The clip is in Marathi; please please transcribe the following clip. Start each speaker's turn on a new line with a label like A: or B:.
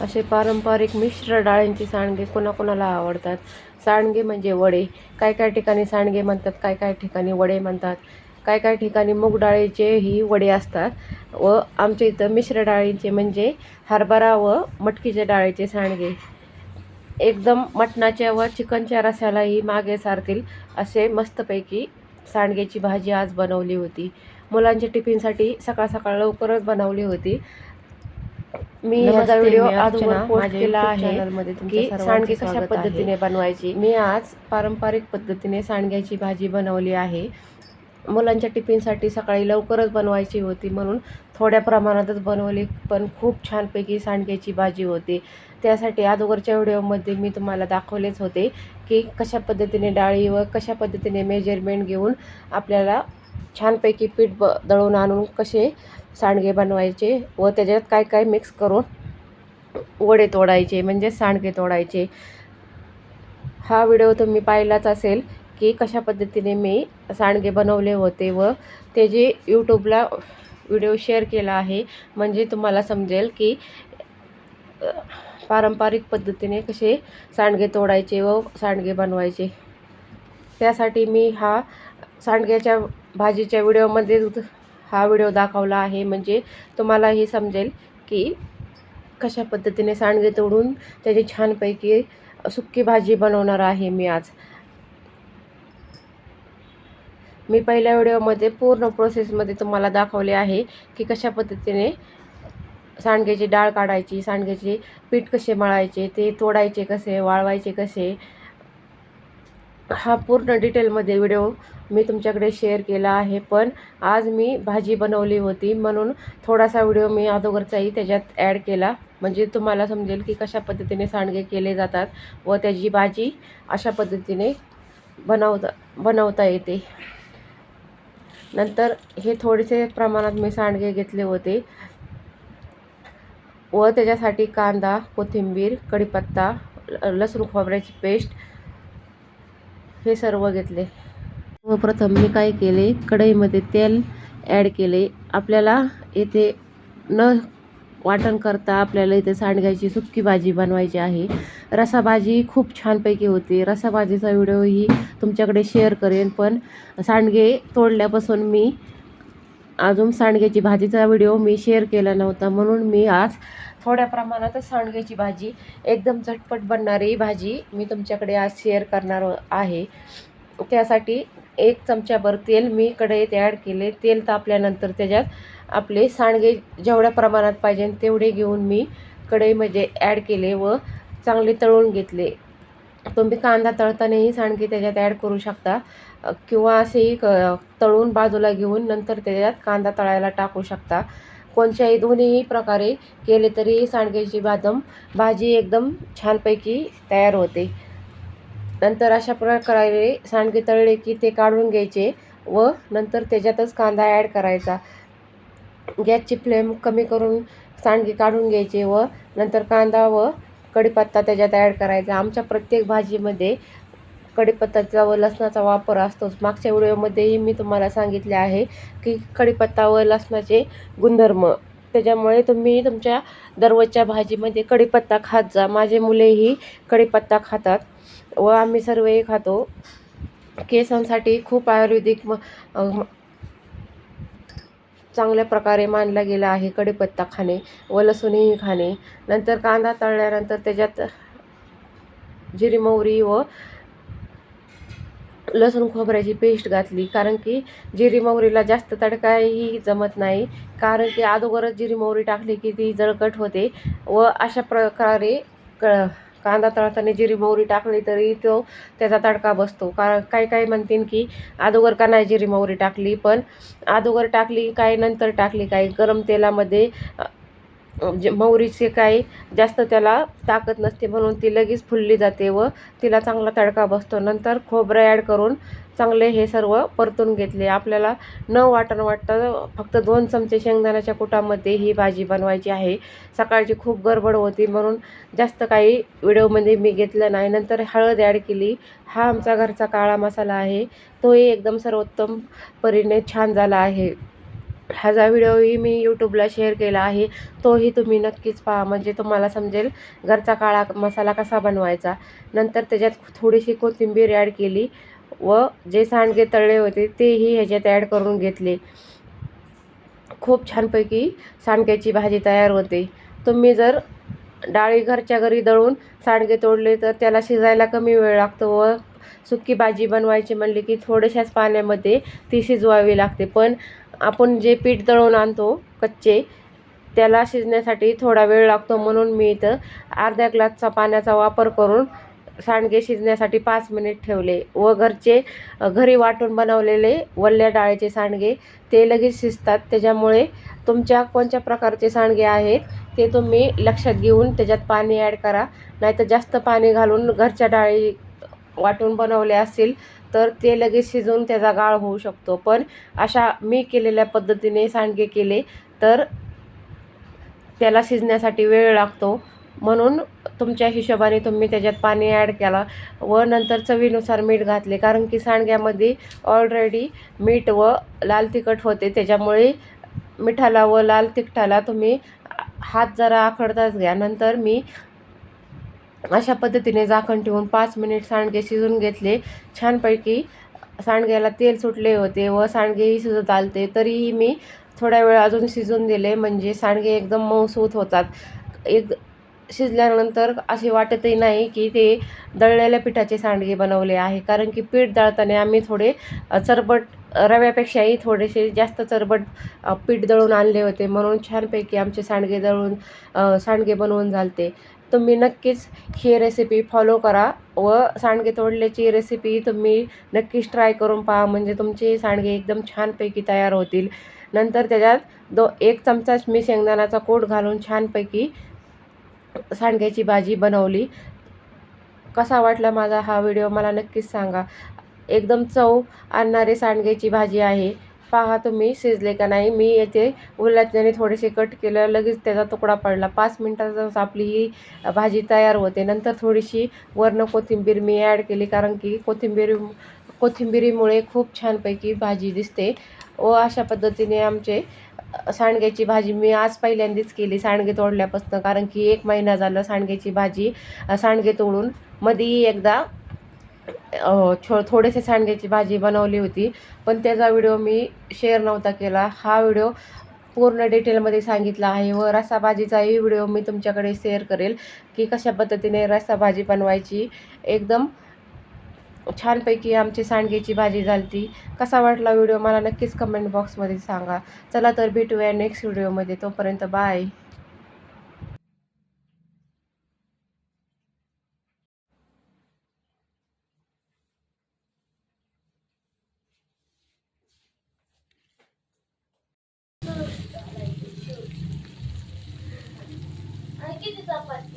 A: असे पारंपरिक मिश्र डाळींचे सांडगे कोणाकोणाला आवडतात. सांडगे म्हणजे वडे. काय काय ठिकाणी सांडगे म्हणतात, काय काय ठिकाणी वडे म्हणतात, काय काय ठिकाणी मूग डाळीचेही वडे असतात व आमच्या इथं मिश्र डाळींचे म्हणजे हरभरा व मटकीच्या डाळीचे सांडगे. एकदम मटणाच्या व चिकनच्या रस्यालाही मागे सारतील असे मस्तपैकी सांडग्याची भाजी आज बनवली होती. मुलांच्या टिफिनसाठी सकाळ सकाळ लवकरच बनवली होती. मी ह्याचा व्हिडिओ अगोदर पोस्ट केला आहे की सांडगे कशा पद्धतीने बनवायची. मी आज पारंपरिक पद्धतीने सांडग्याची भाजी बनवली आहे. मुलांच्या टिफिनसाठी सकाळी लवकरच बनवायची होती म्हणून थोड्या प्रमाणातच बनवली, पण खूप छानपैकी सांडग्याची भाजी होती. त्यासाठी अगोदरच्या व्हिडिओमध्ये मी तुम्हाला दाखवलेच होते की कशा पद्धतीने डाळी व कशा पद्धतीने मेजरमेंट घेऊन आपल्याला छानपैकी पीठ दळून आणून कसे सांडगे बनवायचे व त्याच्यात काय काय मिक्स करून वडे तोडायचे म्हणजे सांडगे तोडायचे. हा व्हिडिओ तुम्ही पाहिलाच असेल की कशा पद्धतीने मी सांडगे बनवले होते व त्याचे यूट्यूबला व्हिडिओ शेअर केला आहे, म्हणजे तुम्हाला समजेल की पारंपरिक पद्धतीने कसे सांडगे तोडायचे व सांडगे बनवायचे. त्यासाठी मी हा सांडग्याच्या भाजीच्या व्हिडिओमध्ये हा व्हिडिओ दाखवला आहे, म्हणजे तुम्हालाही समजेल की कशा पद्धतीने सांडगे तोडून त्याची छानपैकी सुक्की भाजी बनवणार आहे मी आज. मी पहिल्या व्हिडिओमध्ये पूर्ण प्रोसेसमध्ये तुम्हाला दाखवले आहे की कशा पद्धतीने सांडग्याची डाळ काढायची, सांडग्याचे पीठ कसे मळायचे, ते तोडायचे कसे, वाळवायचे कसे, हा पूर्ण डिटेलमध्ये व्हिडिओ मी तुमच्याकडे शेअर केला आहे. पण आज मी भाजी बनवली होती म्हणून थोडासा व्हिडिओ मी अगोदरचाही त्याच्यात ॲड केला, म्हणजे तुम्हाला समजेल की कशा पद्धतीने सांडगे केले जातात व त्याची भाजी अशा पद्धतीने बनवता येते. नंतर हे थोडेसे प्रमाणात मी सांडगे घेतले होते व त्याच्यासाठी कांदा, कोथिंबीर, कढीपत्ता, लसूण खोबऱ्याची पेस्ट हे सर्व घेतले. सर्वप्रथम मी काय केले, कढईमध्ये तेल ॲड केले. आपल्याला येथे न वाटण करता आपल्याला इथे सांडग्याची सुक्की भाजी बनवायची आहे. रसाभाजी खूप छानपैकी होती. रसाभाजीचा व्हिडिओही तुमच्याकडे शेअर करेन, पण सांडगे तोडल्यापासून मी अजून सांडग्याची भाजीचा व्हिडिओ मी शेअर केला नव्हता, म्हणून मी आज थोड्या प्रमाणातच सांडग्याची भाजी, एकदम झटपट बनणारी भाजी मी तुमच्याकडे आज शेअर करणार आहे. त्यासाठी 1 चमचाभर तेल मी कढईत ॲड केले. तेल तापल्यानंतर त्याच्यात आपले सांडगे जेवढ्या प्रमाणात पाहिजे तेवढे घेऊन मी कढईमध्ये ॲड केले व चांगले तळून घेतले. तुम्ही कांदा तळतानाही सांडगे त्याच्यात ॲड करू शकता किंवा असेही तळून बाजूला घेऊन नंतर त्याच्यात कांदा तळायला टाकू शकता. कोणत्याही दोन्हीही प्रकारे केले तरी सांडग्याची भाजी एकदम छानपैकी तयार होते. नंतर अशा प्रकारे सांडगे तळले की ते काढून घ्यायचे व नंतर त्याच्यातच कांदा ॲड करायचा. गॅसची फ्लेम कमी करून सांडगे काढून घ्यायचे व नंतर कांदा व कढीपत्ता त्याच्यात ॲड करायचा. आमच्या प्रत्येक भाजीमध्ये कढीपत्त्याचा व लसणाचा वापर असतोच. मागच्या व्हिडिओमध्येही मी तुम्हाला सांगितले आहे की कढीपत्ता व लसणाचे गुणधर्म, त्याच्यामुळे तुम्ही तुमच्या दररोजच्या भाजीमध्ये कढीपत्ता खात जा. माझे मुलेही कढीपत्ता खातात व आम्ही सर्वही खातो. केसांसाठी खूप आयुर्वेदिक चांगल्या प्रकारे मानला गेला आहे कढीपत्ता खाणे व लसूणही खाणे. नंतर कांदा तळल्यानंतर त्याच्यात जिरी मोहरी व लसूण खोबऱ्याची पेस्ट घातली, कारण की जिरी मोहरीला जास्त तडकाही जमत नाही, कारण की अगोदरच जिरी मोहरी टाकली की ती जळकट होते व अशा प्रकारे कांदा तळताना जिरी मोहरी टाकली तरी त्याचा तडका बसतो. काही काही म्हणतील की अगोदर का नाही जिरी मोहरी टाकली, पण अगोदर टाकली काय नंतर टाकली काय, गरम तेलामध्ये मोहरीचे काही जास्त त्याला ताकद नसते म्हणून ती लगेच फुलली जाते व तिला चांगला तडका बसतो. नंतर खोबरं ॲड करून चांगले हे सर्व परतून घेतले. आपल्याला न वाटता फक्त 2 चमचे शेंगदाण्याच्या कुटामध्ये ही भाजी बनवायची आहे. सकाळची खूप गडबड होती म्हणून जास्त काही व्हिडिओमध्ये मी घेतलं नाही. नंतर हळद ॲड केली. हा आमचा घरचा काळा मसाला आहे, तोही एकदम सर्वोत्तम परीने छान झाला आहे. ह्याचा व्हिडिओही मी यूट्यूबला शेअर केला आहे, तोही तुम्ही नक्कीच पहा, म्हणजे तुम्हाला समजेल घरचा काळा मसाला कसा बनवायचा. नंतर त्याच्यात थोडीशी कोथिंबीर ॲड केली व जे सांडगे तळले होते तेही ह्याच्यात ॲड करून घेतले. खूप छानपैकी सांडग्याची भाजी तयार होते. तुम्ही जर डाळी घरच्या घरी दळून सांडगे तोडले तर त्याला शिजायला कमी वेळ लागतो व सुकी भाजी बनवायची म्हणली की थोड्याशाच पाण्यामध्ये ती शिजवावी लागते. पण आपण जे पीठ दळून आणतो कच्चे, त्याला शिजण्यासाठी थोडा वेळ लागतो, म्हणून मी इथं अर्ध्या ग्लासचा पाण्याचा वापर करून सांडगे शिजण्यासाठी 5 मिनिट ठेवले व घरी वाटून बनवलेले वल्ल्या डाळीचे सांडगे ते लगेच शिजतात. त्याच्यामुळे तुमच्या कोणत्या प्रकारचे सांडगे आहेत ते तुम्ही लक्षात घेऊन त्याच्यात पाणी ॲड करा. नाहीतर जास्त पाणी घालून घरच्या डाळी वाटून बनवले असतील तर ते लगेच शिजून त्याचा गाळ होऊ शकतो. पण अशा मी केलेल्या पद्धतीने सांडगे केले तर त्याला शिजण्यासाठी वेळ लागतो, म्हणून तुमच्या हिशोबाने तुम्ही त्याच्यात पाणी ॲड केला व नंतर चवीनुसार मीठ घातले, कारण की सांडग्यामध्ये ऑलरेडी मीठ व लाल तिखट होते. त्याच्यामुळे मिठाला व लाल तिखटाला तुम्ही हात जरा आखडताच घ्या. नंतर मी अशा पद्धतीने झाकण ठेवून 5 मिनिट सांडगे शिजून घेतले. छानपैकी सांडग्याला तेल सुटले होते व सांडगेही शिजत आलते, तरीही मी थोडा वेळ अजून शिजून दिले, म्हणजे सांडगे एकदम मऊसूत होतात. एक शिजल्यानंतर असे वाटतही नाही की ते दळलेल्या पिठाचे सांडगे बनवले आहे, कारण की पीठ दळताना आम्ही थोडे चरबट, रव्यापेक्षाही थोडेसे जास्त चरबट पीठ दळून आणले होते, म्हणून छानपैकी आमचे सांडगे बनवून झालते. तुम्ही नक्कीच ही रेसिपी फॉलो करा व सांडगे तोडल्याची रेसिपी तुम्ही नक्कीच ट्राय करून पहा, म्हणजे तुमचे सांडगे एकदम छानपैकी तयार होतील. नंतर त्याच्यात 1 चमचाच मी शेंगदाण्याचा कूट घालून छानपैकी सांडग्याची भाजी बनवली. कसा वाटला माझा हा व्हिडिओ मला नक्कीच सांगा. एकदम चव आणणारी सांडग्याची भाजी आहे. पहा तुम्ही शिजले का नाही. मी येथे उलटण्याने थोडेसे कट केलं, लगेच त्याचा तुकडा पडला. 5 मिनिटातच आपली ही भाजी तयार होते. नंतर थोडीशी वरनं कोथिंबीर मी ॲड केली, कारण की कोथिंबिरीमुळे खूप छानपैकी भाजी दिसते व अशा पद्धतीने आमचे सांडग्याची भाजी मी आज पहिल्यांदाच केली सांडगे तोडल्यापासून, कारण की 1 महिना झालं सांडग्याची भाजी सांडगे तोडून. मध्येही एकदा थोडेसे सांडग्याची भाजी बनवली होती, पण त्याचा व्हिडिओ मी शेअर नव्हता केला. हा व्हिडिओ पूर्ण डिटेलमध्ये सांगितला आहे व रस्साभाजीचाही व्हिडिओ मी तुमच्याकडे शेअर करेल की कशा पद्धतीने रस्साभाजी बनवायची. एकदम छानपैकी आमची सांडग्याची भाजी झाली. कसा वाटला व्हिडिओ मला नक्कीच कमेंट बॉक्समध्ये सांगा. चला तर भेटूया नेक्स्ट व्हिडिओमध्ये. तोपर्यंत बाय. किती चपाती